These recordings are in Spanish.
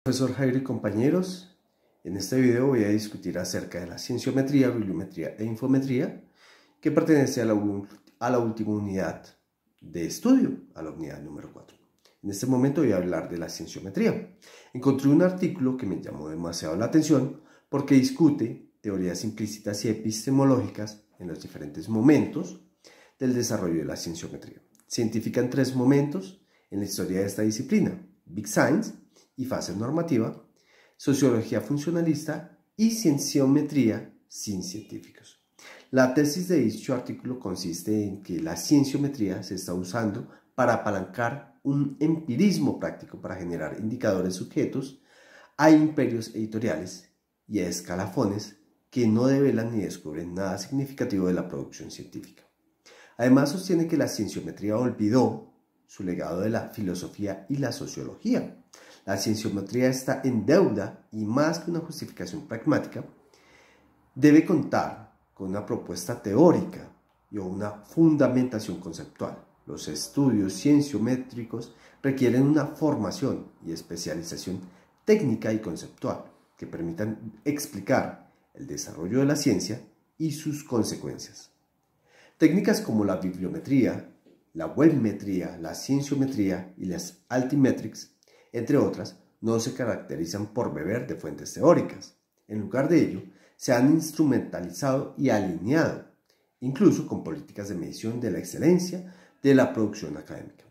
Profesor Jairo y compañeros, en este video voy a discutir acerca de la cienciometría, bibliometría e infometría que pertenece a la última unidad de estudio, a la unidad número 4. En este momento voy a hablar de la cienciometría. Encontré un artículo que me llamó demasiado la atención porque discute teorías implícitas y epistemológicas en los diferentes momentos del desarrollo de la cienciometría. Se identifican 3 momentos en la historia de esta disciplina: Big Science y fase normativa, sociología funcionalista y cienciometría sin científicos. La tesis de dicho artículo consiste en que la cienciometría se está usando para apalancar un empirismo práctico para generar indicadores sujetos a imperios editoriales y a escalafones que no develan ni descubren nada significativo de la producción científica. Además, sostiene que la cienciometría olvidó su legado de la filosofía y la sociología. La cienciometría está en deuda y, más que una justificación pragmática, debe contar con una propuesta teórica y una fundamentación conceptual. Los estudios cienciométricos requieren una formación y especialización técnica y conceptual que permitan explicar el desarrollo de la ciencia y sus consecuencias. Técnicas como la bibliometría, la webmetría, la cienciometría y las altimetrics, entre otras, no se caracterizan por beber de fuentes teóricas. En lugar de ello, se han instrumentalizado y alineado, incluso con políticas de medición de la excelencia de la producción académica.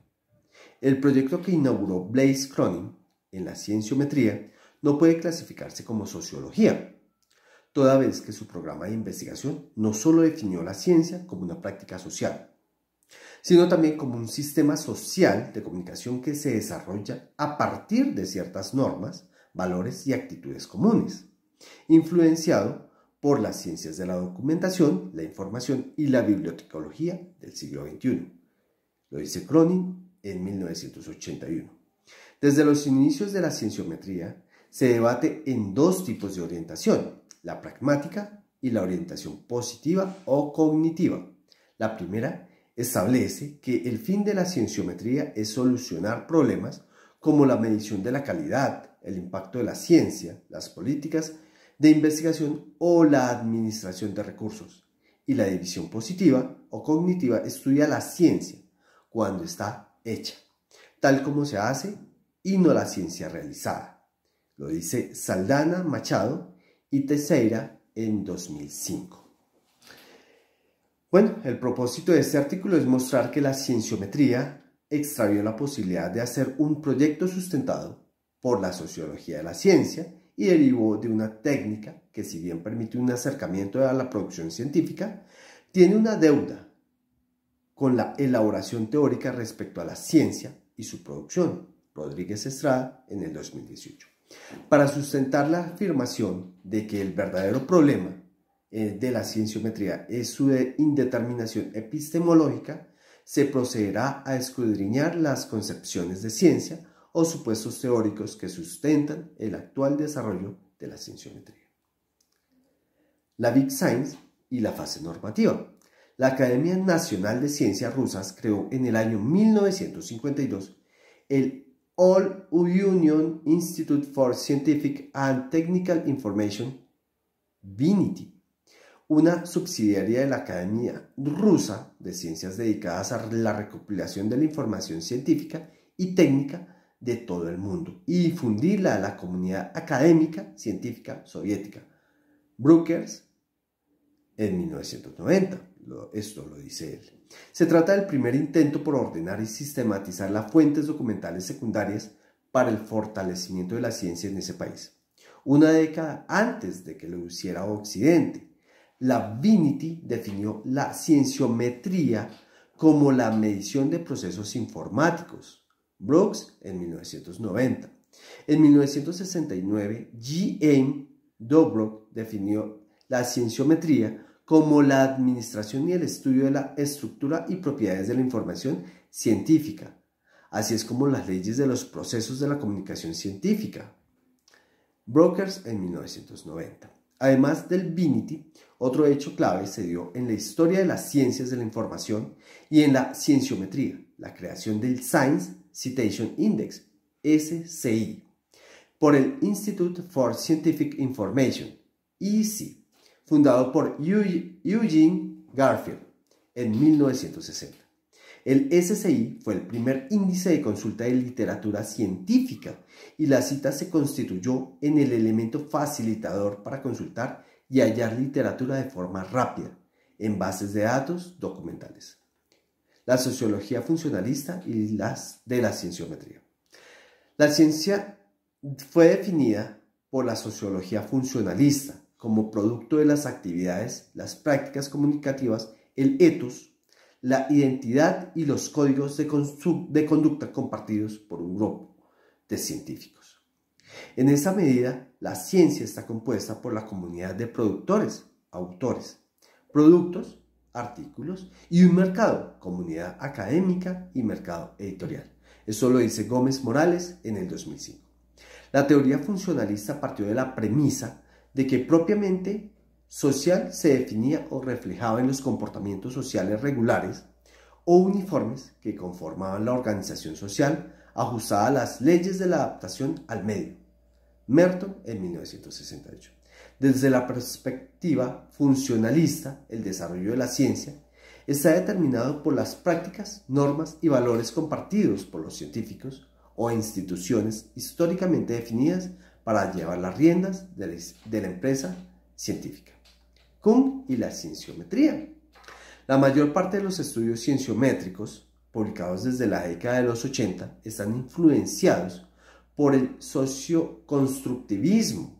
El proyecto que inauguró Blaise Cronin en la cienciometría no puede clasificarse como sociología, toda vez que su programa de investigación no solo definió la ciencia como una práctica social, sino también como un sistema social de comunicación que se desarrolla a partir de ciertas normas, valores y actitudes comunes, influenciado por las ciencias de la documentación, la información y la bibliotecología del siglo XXI. Lo dice Cronin en 1981. Desde los inicios de la cienciometría se debate en 2 tipos de orientación: la pragmática y la orientación positiva o cognitiva. La primera establece que el fin de la cienciometría es solucionar problemas como la medición de la calidad, el impacto de la ciencia, las políticas de investigación o la administración de recursos. Y la división positiva o cognitiva estudia la ciencia cuando está hecha, tal como se hace, y no la ciencia realizada. Lo dice Saldanha Machado y Teixeira en 2005. Bueno, el propósito de este artículo es mostrar que la cienciometría extravió la posibilidad de hacer un proyecto sustentado por la sociología de la ciencia y derivó de una técnica que, si bien permite un acercamiento a la producción científica, tiene una deuda con la elaboración teórica respecto a la ciencia y su producción. Rodríguez Estrada en el 2018. Para sustentar la afirmación de que el verdadero problema de la cienciometría es su indeterminación epistemológica, se procederá a escudriñar las concepciones de ciencia o supuestos teóricos que sustentan el actual desarrollo de la cienciometría. La Big Science y la fase normativa. La Academia Nacional de Ciencias Rusas creó en el año 1952 el All Union Institute for Scientific and Technical Information, VINITY, una subsidiaria de la Academia Rusa de Ciencias dedicadas a la recopilación de la información científica y técnica de todo el mundo y difundirla a la comunidad académica científica soviética. Brookers en 1990. Esto lo dice él. Se trata del primer intento por ordenar y sistematizar las fuentes documentales secundarias para el fortalecimiento de la ciencia en ese país. Una década antes de que lo hiciera Occidente, la VINITY definió la cienciometría como la medición de procesos informáticos. Brooks en 1990. En 1969, G. M. Dobrock definió la cienciometría como la administración y el estudio de la estructura y propiedades de la información científica, así es como las leyes de los procesos de la comunicación científica. Brokers en 1990. Además del VINITY, otro hecho clave se dio en la historia de las ciencias de la información y en la cienciometría, la creación del Science Citation Index, SCI, por el Institute for Scientific Information, ISI, fundado por Eugene Garfield en 1960. El SSI fue el primer índice de consulta de literatura científica y la cita se constituyó en el elemento facilitador para consultar y hallar literatura de forma rápida en bases de datos documentales. La sociología funcionalista y de la cienciometría. La ciencia fue definida por la sociología funcionalista como producto de las actividades, las prácticas comunicativas, el ethos, la identidad y los códigos de conducta compartidos por un grupo de científicos. En esa medida, la ciencia está compuesta por la comunidad de productores, autores, productos, artículos y un mercado, comunidad académica y mercado editorial. Eso lo dice Gómez Morales en el 2005. La teoría funcionalista partió de la premisa de que propiamente social se definía o reflejaba en los comportamientos sociales regulares o uniformes que conformaban la organización social ajustada a las leyes de la adaptación al medio. Merton en 1968. Desde la perspectiva funcionalista, el desarrollo de la ciencia está determinado por las prácticas, normas y valores compartidos por los científicos o instituciones históricamente definidas para llevar las riendas de la empresa científica. Kuhn y la cienciometría. La mayor parte de los estudios cienciométricos, publicados desde la década de los 80, están influenciados por el socioconstructivismo,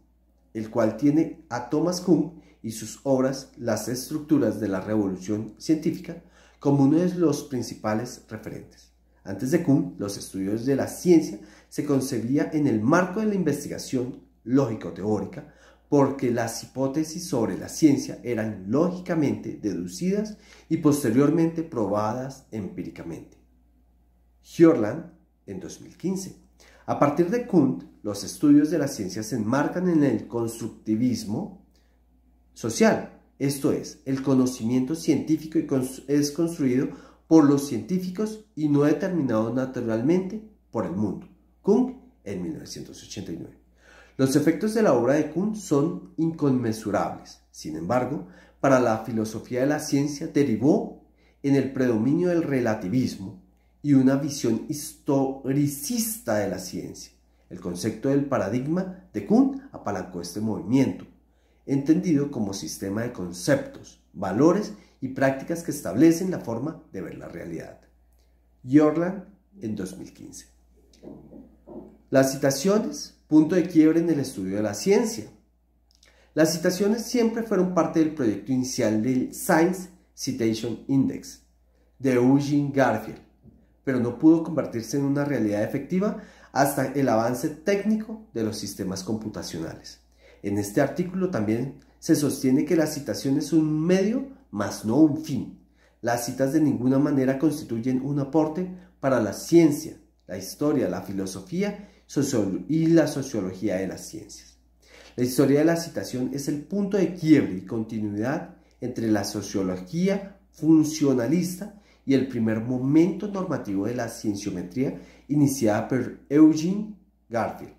el cual tiene a Thomas Kuhn y sus obras Las estructuras de la revolución científica como uno de los principales referentes. Antes de Kuhn, los estudios de la ciencia se concebían en el marco de la investigación lógico-teórica, porque las hipótesis sobre la ciencia eran lógicamente deducidas y posteriormente probadas empíricamente. Hjorland, en 2015. A partir de Kuhn, los estudios de la ciencia se enmarcan en el constructivismo social, esto es, el conocimiento científico es construido por los científicos y no determinado naturalmente por el mundo. Kuhn, en 1989. Los efectos de la obra de Kuhn son inconmensurables. Sin embargo, para la filosofía de la ciencia derivó en el predominio del relativismo y una visión historicista de la ciencia. El concepto del paradigma de Kuhn apalancó este movimiento, entendido como sistema de conceptos, valores y prácticas que establecen la forma de ver la realidad. Hjorland, en 2015. Las citaciones, punto de quiebre en el estudio de la ciencia. Las citaciones siempre fueron parte del proyecto inicial del Science Citation Index de Eugene Garfield, pero no pudo convertirse en una realidad efectiva hasta el avance técnico de los sistemas computacionales. En este artículo también se sostiene que la citación es un medio, mas no un fin. Las citas de ninguna manera constituyen un aporte para la ciencia, la historia, la filosofía y la sociología de las ciencias. La historia de la citación es el punto de quiebre y continuidad entre la sociología funcionalista y el primer momento normativo de la cienciometría iniciada por Eugene Garfield.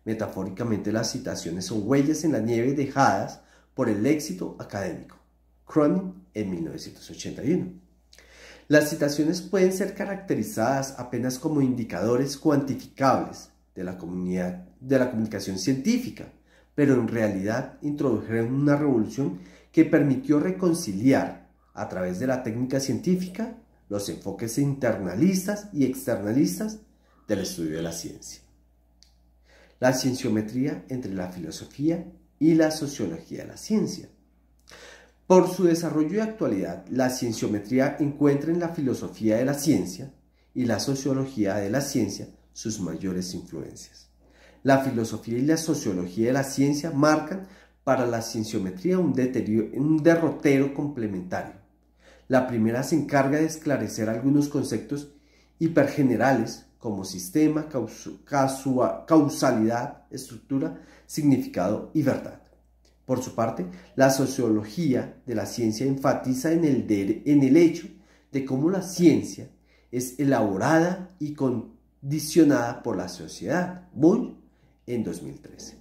Metafóricamente, las citaciones son huellas en la nieve dejadas por el éxito académico. Cronin, en 1981. Las citaciones pueden ser caracterizadas apenas como indicadores cuantificables de la comunicación científica, pero en realidad introdujeron una revolución que permitió reconciliar, a través de la técnica científica, los enfoques internalistas y externalistas del estudio de la ciencia. La cienciometría entre la filosofía y la sociología de la ciencia. Por su desarrollo y actualidad, la cienciometría encuentra en la filosofía de la ciencia y la sociología de la ciencia sus mayores influencias. La filosofía y la sociología de la ciencia marcan para la cienciometría un derrotero complementario. La primera se encarga de esclarecer algunos conceptos hipergenerales como sistema, causalidad, estructura, significado y verdad. Por su parte, la sociología de la ciencia enfatiza en el hecho de cómo la ciencia es elaborada y condicionada por la sociedad. Bull, en 2013.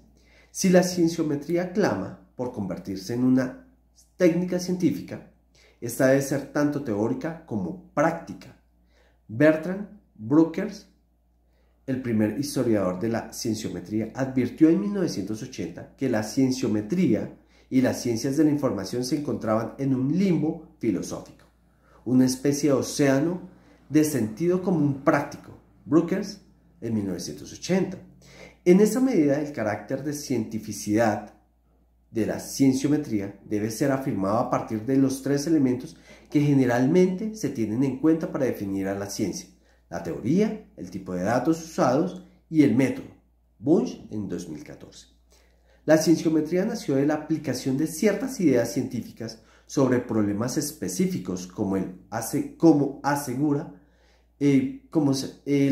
Si la cienciometría clama por convertirse en una técnica científica, esta debe ser tanto teórica como práctica. Bertrand Bruckner, el primer historiador de la cienciometría, advirtió en 1980 que la cienciometría y las ciencias de la información se encontraban en un limbo filosófico, una especie de océano de sentido común práctico. Bruckner, en 1980. En esa medida, el carácter de cientificidad de la cienciometría debe ser afirmado a partir de los tres elementos que generalmente se tienen en cuenta para definir a la ciencia: la teoría, el tipo de datos usados y el método. Bunge, en 2014. La cienciometría nació de la aplicación de ciertas ideas científicas sobre problemas específicos como el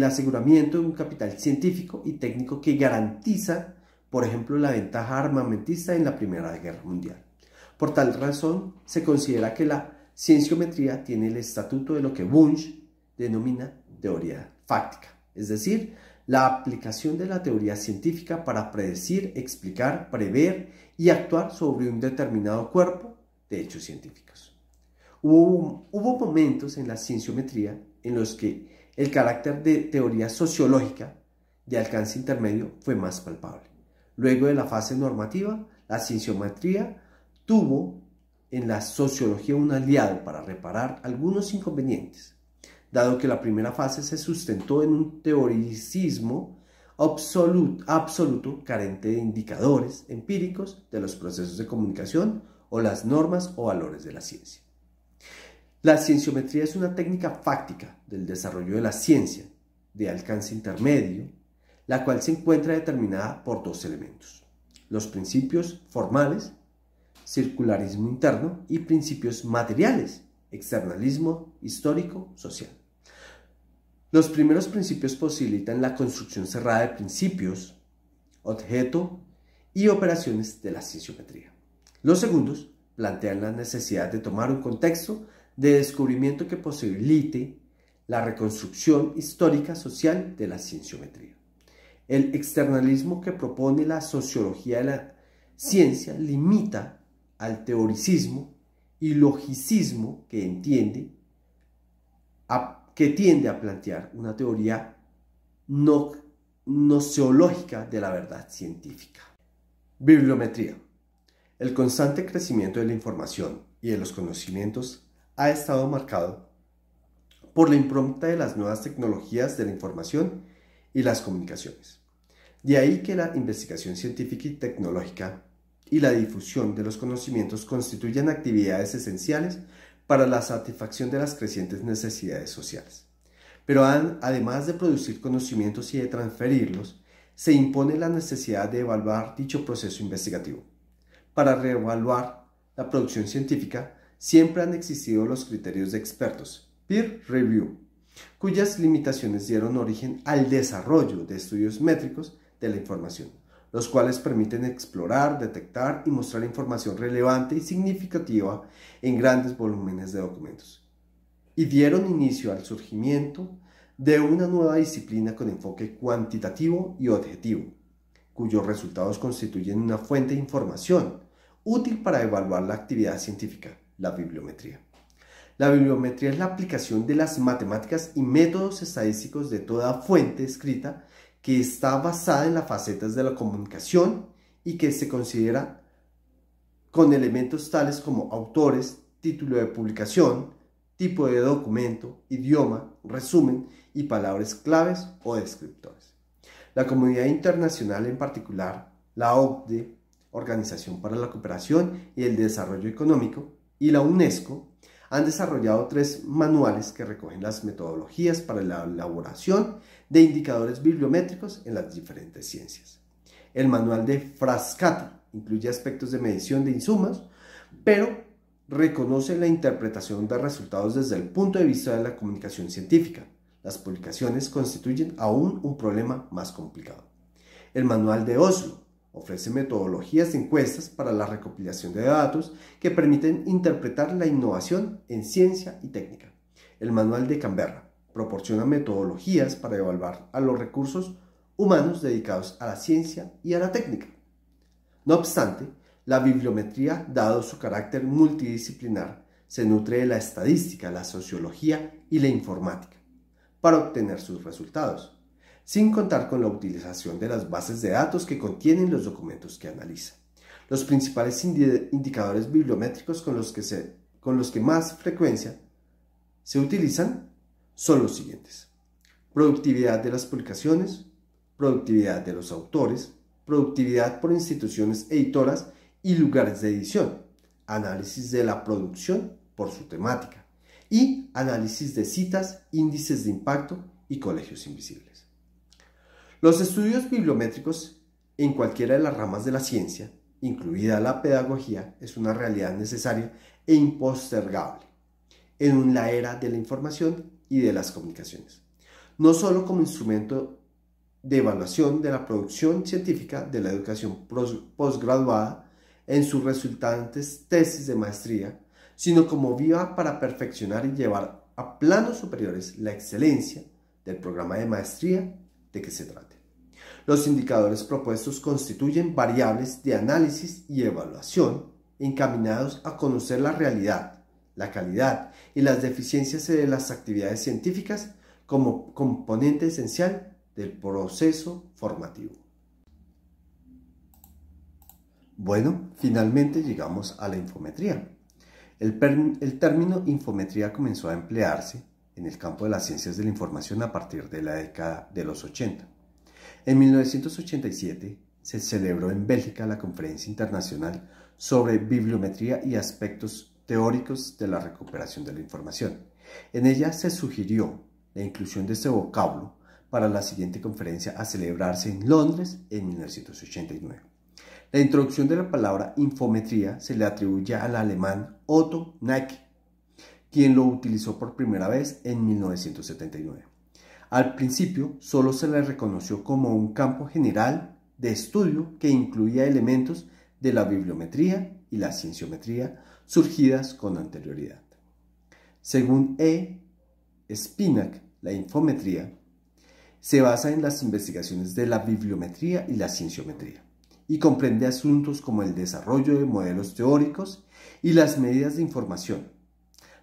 aseguramiento de un capital científico y técnico que garantiza, por ejemplo, la ventaja armamentista en la Primera Guerra Mundial. Por tal razón, se considera que la cienciometría tiene el estatuto de lo que Bunge denomina teoría fáctica, es decir, la aplicación de la teoría científica para predecir, explicar, prever y actuar sobre un determinado cuerpo de hechos científicos. Hubo momentos en la cienciometría en los que el carácter de teoría sociológica de alcance intermedio fue más palpable. Luego de la fase normativa, la cienciometría tuvo en la sociología un aliado para reparar algunos inconvenientes, dado que la primera fase se sustentó en un teoricismo absoluto carente de indicadores empíricos de los procesos de comunicación o las normas o valores de la ciencia. La cienciometría es una técnica fáctica del desarrollo de la ciencia de alcance intermedio, la cual se encuentra determinada por dos elementos: los principios formales, circularismo interno, y principios materiales, externalismo histórico, social. Los primeros principios posibilitan la construcción cerrada de principios, objeto y operaciones de la cienciometría. Los segundos plantean la necesidad de tomar un contexto de descubrimiento que posibilite la reconstrucción histórica social de la cienciometría. El externalismo que propone la sociología de la ciencia limita al teoricismo y logicismo que tiende a plantear una teoría noseológica de la verdad científica. Bibliometría. El constante crecimiento de la información y de los conocimientos ha estado marcado por la impronta de las nuevas tecnologías de la información y las comunicaciones. De ahí que la investigación científica y tecnológica y la difusión de los conocimientos constituyen actividades esenciales para la satisfacción de las crecientes necesidades sociales. Pero además de producir conocimientos y de transferirlos, se impone la necesidad de evaluar dicho proceso investigativo. Para reevaluar la producción científica, siempre han existido los criterios de expertos, peer review, cuyas limitaciones dieron origen al desarrollo de estudios métricos de la información, los cuales permiten explorar, detectar y mostrar información relevante y significativa en grandes volúmenes de documentos, y dieron inicio al surgimiento de una nueva disciplina con enfoque cuantitativo y objetivo, cuyos resultados constituyen una fuente de información útil para evaluar la actividad científica, la bibliometría. La bibliometría es la aplicación de las matemáticas y métodos estadísticos de toda fuente escrita que está basada en las facetas de la comunicación y que se considera con elementos tales como autores, título de publicación, tipo de documento, idioma, resumen y palabras claves o descriptores. La comunidad internacional, en particular la OCDE, Organización para la Cooperación y el Desarrollo Económico, y la UNESCO, han desarrollado 3 manuales que recogen las metodologías para la elaboración de indicadores bibliométricos en las diferentes ciencias. El manual de Frascati incluye aspectos de medición de insumos, pero reconoce la interpretación de resultados desde el punto de vista de la comunicación científica. Las publicaciones constituyen aún un problema más complicado. El manual de Oslo ofrece metodologías de encuestas para la recopilación de datos que permiten interpretar la innovación en ciencia y técnica. El manual de Canberra proporciona metodologías para evaluar a los recursos humanos dedicados a la ciencia y a la técnica. No obstante, la bibliometría, dado su carácter multidisciplinar, se nutre de la estadística, la sociología y la informática para obtener sus resultados, sin contar con la utilización de las bases de datos que contienen los documentos que analiza. Los principales indicadores bibliométricos con los que más frecuencia se utilizan son los siguientes: productividad de las publicaciones, productividad de los autores, productividad por instituciones editoras y lugares de edición, análisis de la producción por su temática y análisis de citas, índices de impacto y colegios invisibles. Los estudios bibliométricos en cualquiera de las ramas de la ciencia, incluida la pedagogía, es una realidad necesaria e impostergable en la era de la información y de las comunicaciones, no solo como instrumento de evaluación de la producción científica de la educación posgraduada en sus resultantes tesis de maestría, sino como vía para perfeccionar y llevar a planos superiores la excelencia del programa de maestría de que se trate. Los indicadores propuestos constituyen variables de análisis y evaluación encaminados a conocer la realidad, la calidad y las deficiencias de las actividades científicas como componente esencial del proceso formativo. Bueno, finalmente llegamos a la infometría. El término infometría comenzó a emplearse en el campo de las ciencias de la información a partir de la década de los 80. En 1987 se celebró en Bélgica la Conferencia Internacional sobre Bibliometría y Aspectos Teóricos de la Recuperación de la Información. En ella se sugirió la inclusión de este vocablo para la siguiente conferencia a celebrarse en Londres en 1989. La introducción de la palabra infometría se le atribuye al alemán Otto Näcke, quien lo utilizó por primera vez en 1979. Al principio solo se le reconoció como un campo general de estudio que incluía elementos de la bibliometría y la cienciometría surgidas con anterioridad. Según E. Spinack, la infometría se basa en las investigaciones de la bibliometría y la cienciometría y comprende asuntos como el desarrollo de modelos teóricos y las medidas de información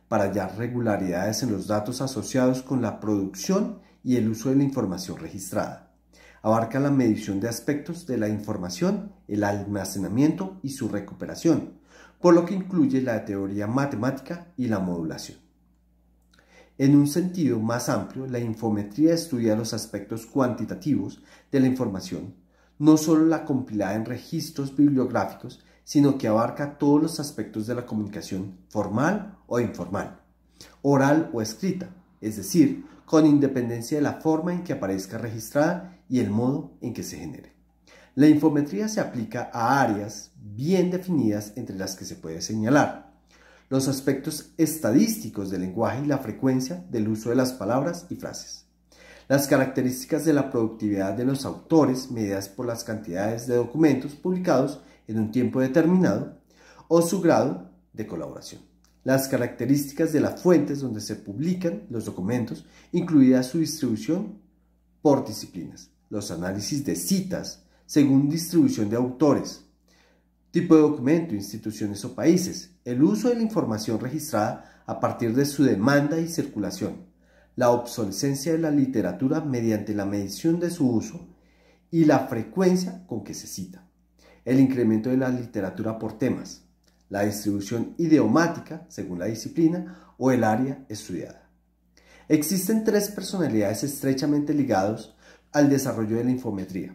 para hallar regularidades en los datos asociados con la producción y el uso de la información registrada. Abarca la medición de aspectos de la información, el almacenamiento y su recuperación, por lo que incluye la teoría matemática y la modulación. En un sentido más amplio, la infometría estudia los aspectos cuantitativos de la información, no solo la compilada en registros bibliográficos, sino que abarca todos los aspectos de la comunicación formal o informal, oral o escrita, es decir, con independencia de la forma en que aparezca registrada y el modo en que se genere. La infometría se aplica a áreas bien definidas entre las que se puede señalar los aspectos estadísticos del lenguaje y la frecuencia del uso de las palabras y frases, las características de la productividad de los autores medidas por las cantidades de documentos publicados en un tiempo determinado o su grado de colaboración, las características de las fuentes donde se publican los documentos, incluida su distribución por disciplinas, los análisis de citas según distribución de autores, tipo de documento, instituciones o países, el uso de la información registrada a partir de su demanda y circulación, la obsolescencia de la literatura mediante la medición de su uso y la frecuencia con que se cita, el incremento de la literatura por temas, la distribución idiomática según la disciplina o el área estudiada. Existen tres personalidades estrechamente ligadas al desarrollo de la infometría.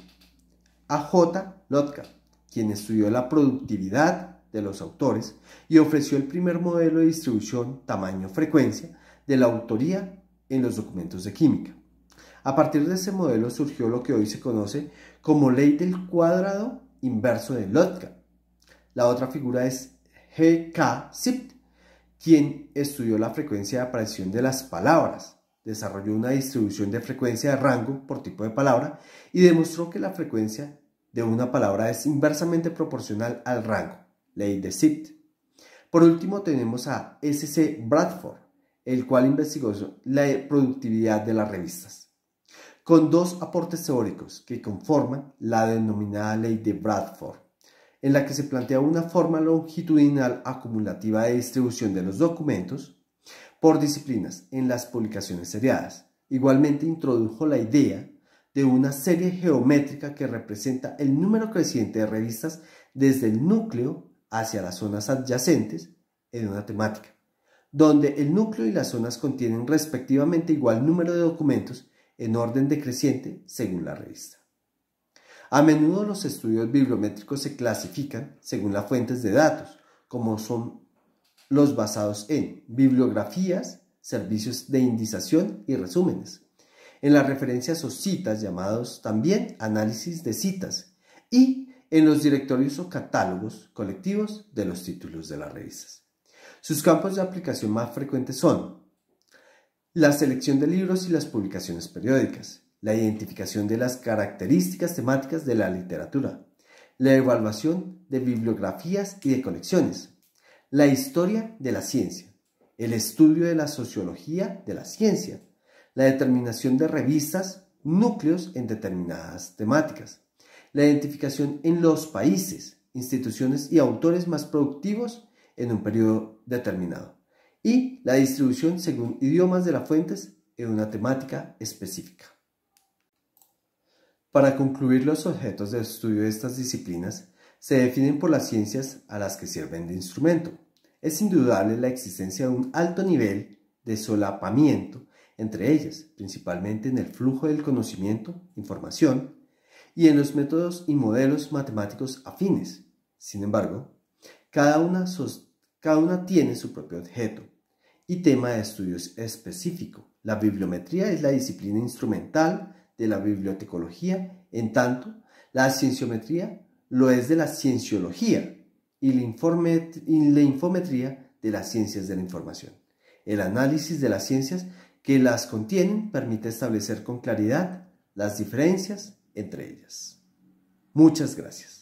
A.J. Lotka, quien estudió la productividad de los autores y ofreció el primer modelo de distribución tamaño-frecuencia de la autoría en los documentos de química. A partir de ese modelo surgió lo que hoy se conoce como ley del cuadrado inverso de Lotka. La otra figura es G.K. Sipt, quien estudió la frecuencia de aparición de las palabras, desarrolló una distribución de frecuencia de rango por tipo de palabra y demostró que la frecuencia de una palabra es inversamente proporcional al rango, ley de Sipt. Por último tenemos a S.C. Bradford, el cual investigó la productividad de las revistas. con dos aportes teóricos que conforman la denominada ley de Bradford, en la que se plantea una forma longitudinal acumulativa de distribución de los documentos por disciplinas en las publicaciones seriadas. Igualmente introdujo la idea de una serie geométrica que representa el número creciente de revistas desde el núcleo hacia las zonas adyacentes en una temática, donde el núcleo y las zonas contienen respectivamente igual número de documentos en orden decreciente según la revista. A menudo los estudios bibliométricos se clasifican según las fuentes de datos, como son los basados en bibliografías, servicios de indización y resúmenes, en las referencias o citas llamados también análisis de citas y en los directorios o catálogos colectivos de los títulos de las revistas. Sus campos de aplicación más frecuentes son la selección de libros y las publicaciones periódicas, la identificación de las características temáticas de la literatura, la evaluación de bibliografías y de colecciones, la historia de la ciencia, el estudio de la sociología de la ciencia, la determinación de revistas, núcleos en determinadas temáticas, la identificación en los países, instituciones y autores más productivos en un periodo determinado, y la distribución según idiomas de las fuentes en una temática específica. Para concluir, los objetos de estudio de estas disciplinas se definen por las ciencias a las que sirven de instrumento. Es indudable la existencia de un alto nivel de solapamiento entre ellas, principalmente en el flujo del conocimiento, información, y en los métodos y modelos matemáticos afines. Sin embargo, cada una tiene su propio objeto y tema de estudios específico. La bibliometría es la disciplina instrumental de la bibliotecología, en tanto la cienciometría lo es de la cienciología y la infometría de las ciencias de la información. El análisis de las ciencias que las contienen permite establecer con claridad las diferencias entre ellas. Muchas gracias.